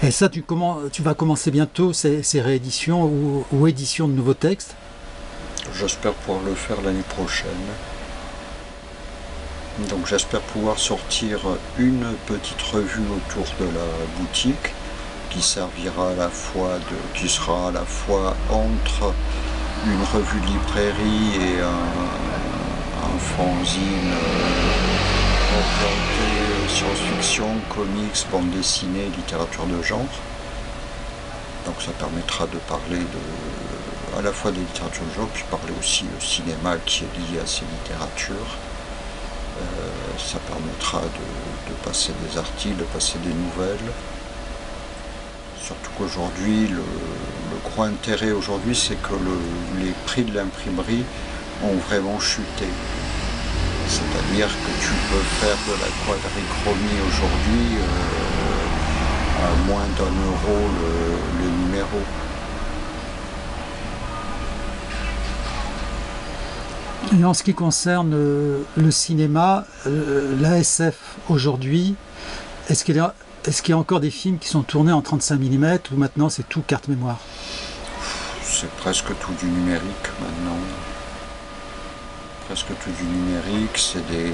Et ça, tu vas commencer bientôt ces rééditions ou éditions de nouveaux textes? J'espère pouvoir le faire l'année prochaine. Donc j'espère pouvoir sortir une petite revue autour de la boutique qui servira à la fois qui sera à la fois entre une revue de librairie et un fanzine orienté science-fiction, comics, bande dessinée, littérature de genre. Donc ça permettra de parler à la fois des littératures de genre, puis parler aussi au cinéma qui est lié à ces littératures. Ça permettra de passer des articles, de passer des nouvelles. Surtout qu'aujourd'hui, le gros intérêt aujourd'hui, c'est que les prix de l'imprimerie ont vraiment chuté. C'est-à-dire que tu peux faire de la quadrichromie aujourd'hui à moins d'1 € le numéro. Et en ce qui concerne le cinéma, l'ASF aujourd'hui, est-ce qu'il y a encore des films qui sont tournés en 35 mm ou maintenant c'est tout carte mémoire? C'est presque tout du numérique maintenant. Presque tout du numérique, c'est des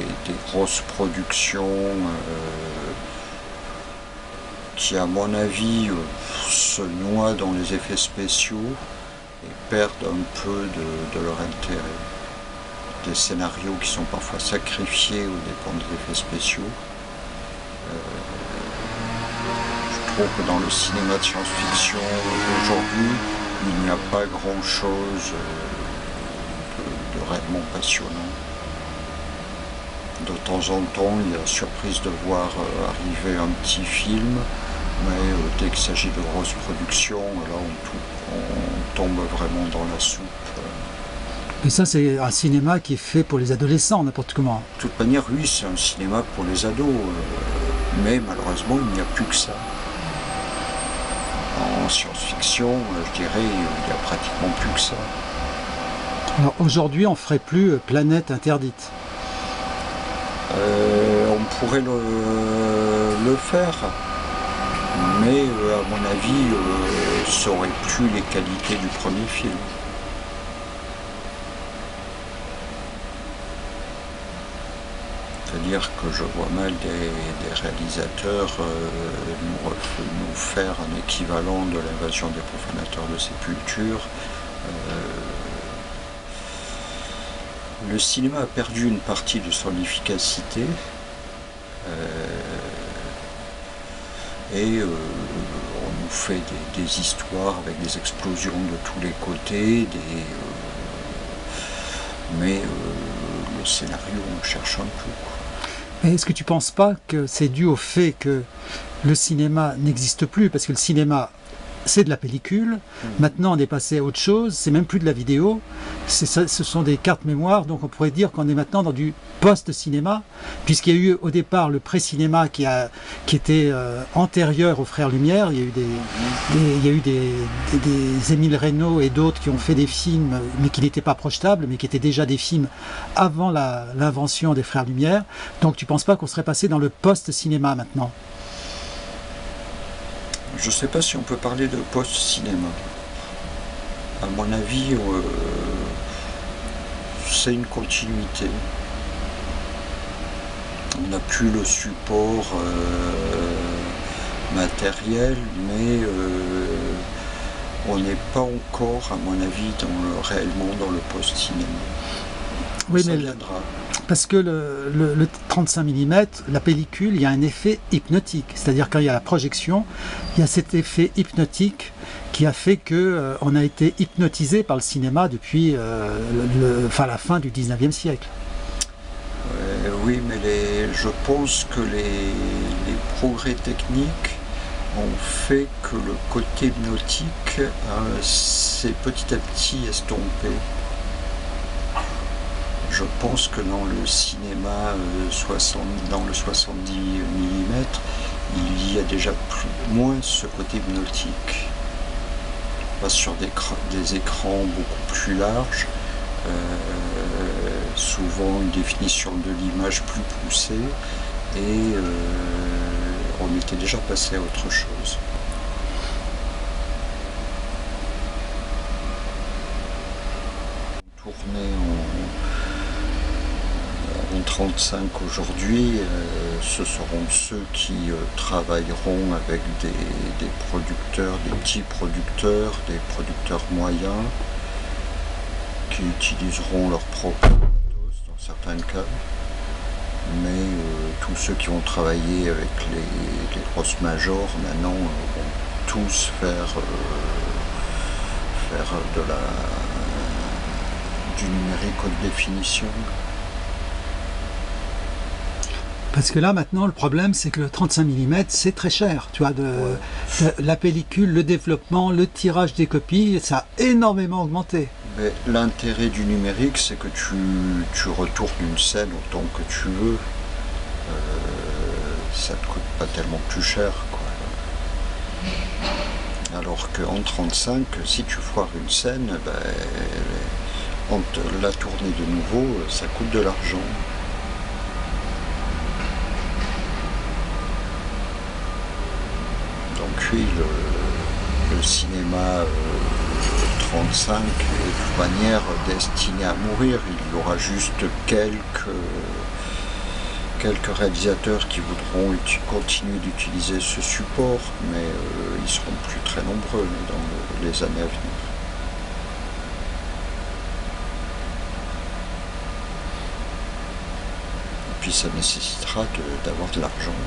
grosses productions qui, à mon avis, se noient dans les effets spéciaux et perdent un peu de leur intérêt. Des scénarios qui sont parfois sacrifiés aux dépens des effets spéciaux. Je trouve que dans le cinéma de science-fiction aujourd'hui, il n'y a pas grand-chose de réellement passionnant. De temps en temps, il y a la surprise de voir arriver un petit film, mais dès qu'il s'agit de grosses productions, là on tombe vraiment dans la soupe. Et ça, c'est un cinéma qui est fait pour les adolescents, n'importe comment. De toute manière, oui, c'est un cinéma pour les ados, mais malheureusement, il n'y a plus que ça. En science-fiction, je dirais, il n'y a pratiquement plus que ça. Alors aujourd'hui, on ferait plus Planète Interdite. On pourrait le faire, mais à mon avis, ça aurait plus les qualités du premier film. C'est-à-dire que je vois mal des réalisateurs nous faire un équivalent de l'Invasion des profanateurs de sépulture. Le cinéma a perdu une partie de son efficacité et on nous fait des histoires avec des explosions de tous les côtés, mais le scénario on cherche un peu. Mais est-ce que tu ne penses pas que c'est dû au fait que le cinéma n'existe plus? Parce que le cinéma, c'est de la pellicule. Maintenant, on est passé à autre chose. C'est même plus de la vidéo. Ce sont des cartes mémoire. Donc, on pourrait dire qu'on est maintenant dans du post-cinéma, puisqu'il y a eu au départ le pré-cinéma qui était antérieur aux Frères Lumière. Il y a eu des Émile Reynaud et d'autres qui ont fait des films, mais qui n'étaient pas projetables, mais qui étaient déjà des films avant l'invention des Frères Lumière. Donc, tu ne penses pas qu'on serait passé dans le post-cinéma maintenant? Je ne sais pas si on peut parler de post-cinéma. À mon avis, c'est une continuité. On n'a plus le support matériel, mais on n'est pas encore, à mon avis, réellement dans le post-cinéma. Oui, ça mais viendra. Parce que le 35 mm, la pellicule, il y a un effet hypnotique. C'est-à-dire quand il y a la projection, il y a cet effet hypnotique qui a fait qu'on a été hypnotisé par le cinéma depuis la fin du 19e siècle. Oui, mais je pense que les progrès techniques ont fait que le côté hypnotique s'est petit à petit estompé. Je pense que dans le cinéma dans le 70 mm, il y a déjà moins ce côté hypnotique. On passe sur des écrans beaucoup plus larges, souvent une définition de l'image plus poussée, et on était déjà passé à autre chose. 35 aujourd'hui, ce seront ceux qui travailleront avec des producteurs, des petits producteurs, des producteurs moyens, qui utiliseront leur propre matos dans certains cas. Mais tous ceux qui ont travaillé avec les grosses majors maintenant vont tous faire du numérique haute définition. Parce que là, maintenant, le problème, c'est que le 35 mm, c'est très cher. Tu vois, la pellicule, le développement, le tirage des copies, ça a énormément augmenté. Mais l'intérêt du numérique, c'est que tu retournes une scène autant que tu veux. Ça ne te coûte pas tellement plus cher, quoi. Alors qu'en 35, si tu foires une scène, la tourner de nouveau, ça coûte de l'argent. Donc oui, le cinéma 35 est de toute manière destiné à mourir. Il y aura juste quelques réalisateurs qui voudront continuer d'utiliser ce support, mais ils seront plus très nombreux dans les années à venir. Et puis ça nécessitera d'avoir de l'argent.